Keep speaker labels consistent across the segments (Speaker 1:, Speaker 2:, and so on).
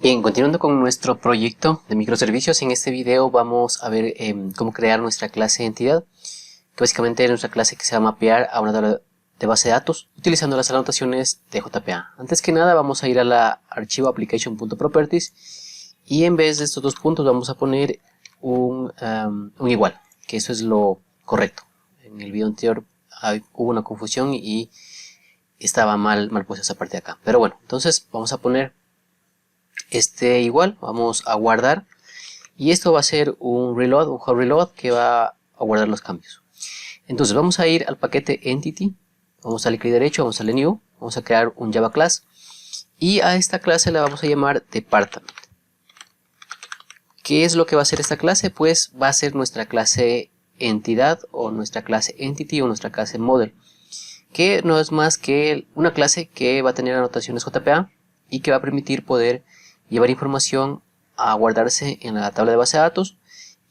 Speaker 1: Bien, continuando con nuestro proyecto de microservicios, en este video vamos a ver cómo crear nuestra clase entidad, que básicamente es nuestra clase que se va a mapear a una tabla de base de datos utilizando las anotaciones de JPA. Antes que nada vamos a ir a la archivo application.properties y en vez de estos dos puntos vamos a poner un igual, que eso es lo correcto. En el video anterior hubo una confusión y estaba mal puesta esa parte de acá, pero bueno, entonces vamos a poner este igual, vamos a guardar y esto va a ser un reload, un hot reload que va a guardar los cambios. Entonces vamos a ir al paquete entity, vamos a darle clic derecho, vamos a darle new, vamos a crear un Java class y a esta clase la vamos a llamar department. ¿Qué es lo que va a hacer esta clase? Pues va a ser nuestra clase entidad o nuestra clase entity o nuestra clase model, que no es más que una clase que va a tener anotaciones JPA y que va a permitir poder llevar información a guardarse en la tabla de base de datos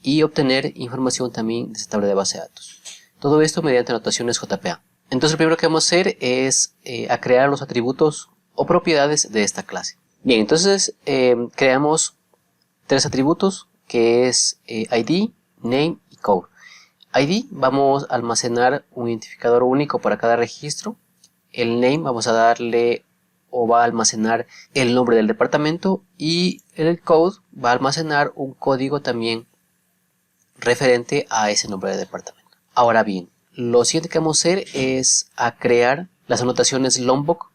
Speaker 1: y obtener información también de esa tabla de base de datos. Todo esto mediante anotaciones JPA. Entonces lo primero que vamos a hacer es a crear los atributos o propiedades de esta clase. Bien, entonces creamos tres atributos que es ID, Name y Code. ID vamos a almacenar un identificador único para cada registro. El Name vamos a darle o va a almacenar el nombre del departamento y el code va a almacenar un código también referente a ese nombre de departamento. Ahora bien, lo siguiente que vamos a hacer es a crear las anotaciones Lombok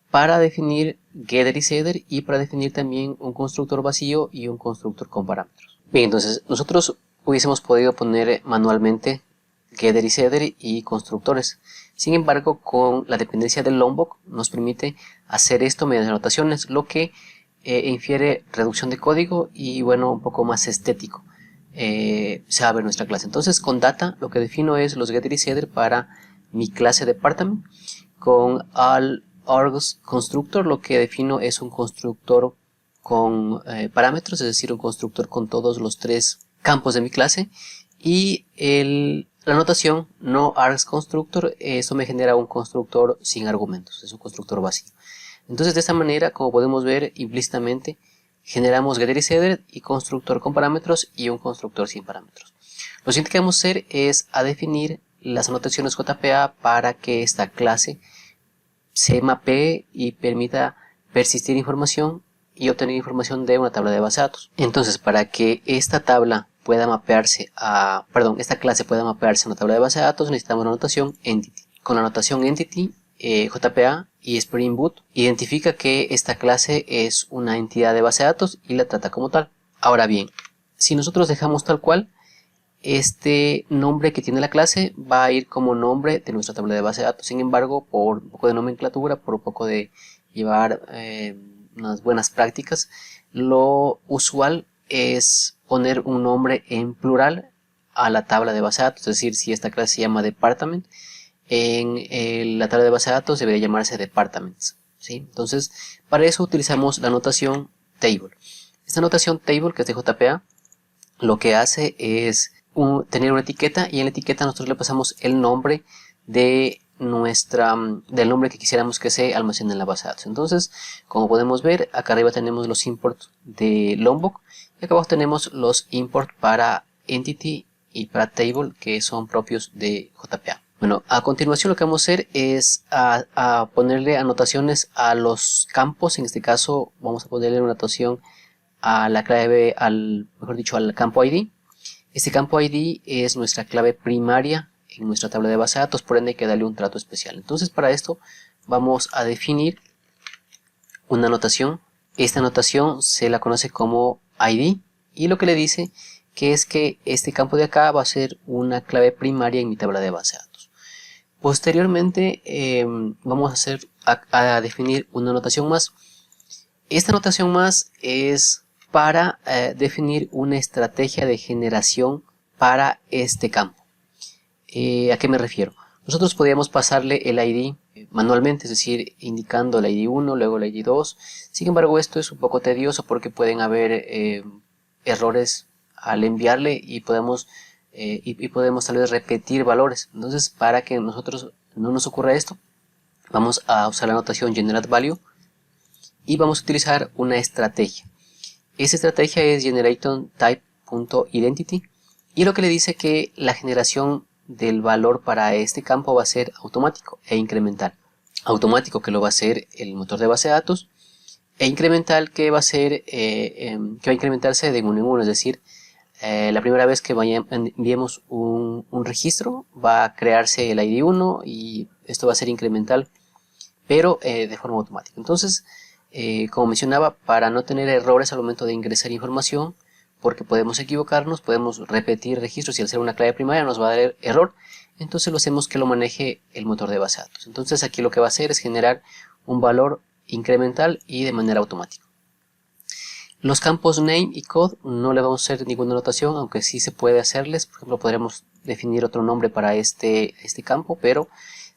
Speaker 1: para definir getter y setter y para definir también un constructor vacío y un constructor con parámetros. Bien, entonces nosotros hubiésemos podido poner manualmente getter y setter y constructores. Sin embargo, con la dependencia del Lombok nos permite hacer esto mediante anotaciones, lo que infiere reducción de código y bueno, un poco más estético se va a ver nuestra clase. Entonces con data lo que defino es los getter y setter para mi clase department. Con all args constructor lo que defino es un constructor con parámetros, es decir, un constructor con todos los tres campos de mi clase, y la anotación no args constructor, eso me genera un constructor sin argumentos, es un constructor vacío. Entonces de esta manera, como podemos ver implícitamente, generamos getter y setter y constructor con parámetros y un constructor sin parámetros. Lo siguiente que vamos a hacer es a definir las anotaciones JPA para que esta clase se mapee y permita persistir información y obtener información de una tabla de base de datos. Entonces, para que esta tabla pueda mapearse esta clase pueda mapearse a una tabla de base de datos, necesitamos la anotación entity. Con la anotación entity, JPA y Spring Boot identifica que esta clase es una entidad de base de datos y la trata como tal. Ahora bien, si nosotros dejamos tal cual, este nombre que tiene la clase va a ir como nombre de nuestra tabla de base de datos. Sin embargo, por un poco de nomenclatura, por un poco de llevar unas buenas prácticas, lo usual es poner un nombre en plural a la tabla de base de datos. Es decir, si esta clase se llama department, en la tabla de base de datos debería llamarse departments, ¿sí? Entonces, para eso utilizamos la notación table. Esta notación table, que es de JPA, lo que hace es tener una etiqueta y en la etiqueta nosotros le pasamos el nombre del nombre que quisiéramos que se almacene en la base de datos. Entonces, como podemos ver, acá arriba tenemos los imports de Lombok y acá abajo tenemos los imports para entity y para table que son propios de JPA. Bueno, a continuación lo que vamos a hacer es a ponerle anotaciones a los campos. En este caso vamos a ponerle una anotación a la clave, al campo ID. Este campo ID es nuestra clave primaria en nuestra tabla de base de datos, por ende hay que darle un trato especial. Entonces para esto vamos a definir una anotación. Esta anotación se la conoce como ID y lo que le dice que es que este campo de acá va a ser una clave primaria en mi tabla de base de datos. Posteriormente vamos a definir una anotación más. Esta anotación más es para definir una estrategia de generación para este campo. ¿A qué me refiero? Nosotros podríamos pasarle el ID manualmente, es decir, indicando el ID 1, luego el ID 2. Sin embargo, esto es un poco tedioso porque pueden haber errores al enviarle y podemos tal vez repetir valores. Entonces, para que nosotros no nos ocurra esto, vamos a usar la notación generate value y vamos a utilizar una estrategia. Esa estrategia es generationType.identity y lo que le dice que la generación del valor para este campo va a ser automático e incremental. Automático, que lo va a hacer el motor de base de datos, e incremental, que va a ser que va a incrementarse de uno en uno, es decir, la primera vez que enviemos un registro va a crearse el ID 1 y esto va a ser incremental, pero de forma automática. Entonces, como mencionaba, para no tener errores al momento de ingresar información, porque podemos equivocarnos, podemos repetir registros y al ser una clave primaria nos va a dar error, entonces lo hacemos que lo maneje el motor de base de datos. Entonces aquí lo que va a hacer es generar un valor incremental y de manera automática. Los campos name y code no le vamos a hacer ninguna anotación, aunque sí se puede hacerles. Por ejemplo, podremos definir otro nombre para este campo, pero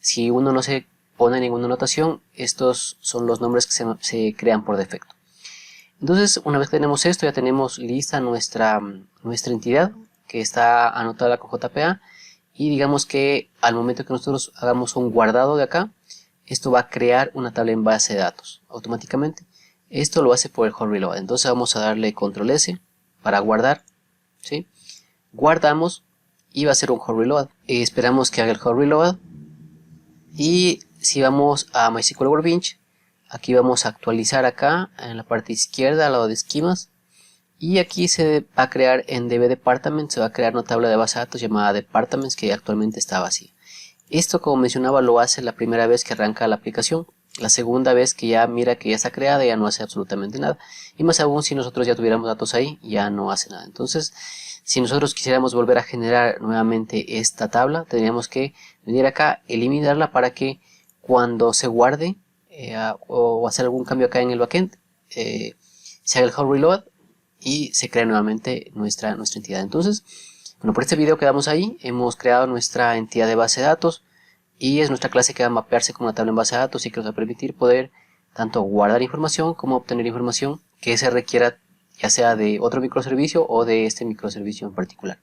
Speaker 1: si uno no se pone ninguna anotación, estos son los nombres que se crean por defecto. Entonces, una vez que tenemos esto, ya tenemos lista nuestra entidad que está anotada con JPA, y digamos que al momento que nosotros hagamos un guardado de acá, esto va a crear una tabla en base de datos automáticamente. Esto lo hace por el hot reload. Entonces vamos a darle control S para guardar, ¿sí? Guardamos y va a ser un hot reload. Esperamos que haga el hot reload. Y si vamos a MySQL Workbench, aquí vamos a actualizar acá en la parte izquierda al lado de esquemas. Y aquí se va a crear en DB Department, se va a crear una tabla de base de datos llamada Departments que actualmente está vacía. Esto, como mencionaba, lo hace la primera vez que arranca la aplicación. La segunda vez que ya mira que ya está creada, ya no hace absolutamente nada. Y más aún si nosotros ya tuviéramos datos ahí, ya no hace nada. Entonces, si nosotros quisiéramos volver a generar nuevamente esta tabla, tendríamos que venir acá, eliminarla para que cuando se guarde o hacer algún cambio acá en el backend, se haga el hot reload y se crea nuevamente nuestra entidad. Entonces, bueno, por este video quedamos ahí. Hemos creado nuestra entidad de base de datos y es nuestra clase que va a mapearse como una tabla en base de datos y que nos va a permitir poder tanto guardar información como obtener información que se requiera, ya sea de otro microservicio o de este microservicio en particular.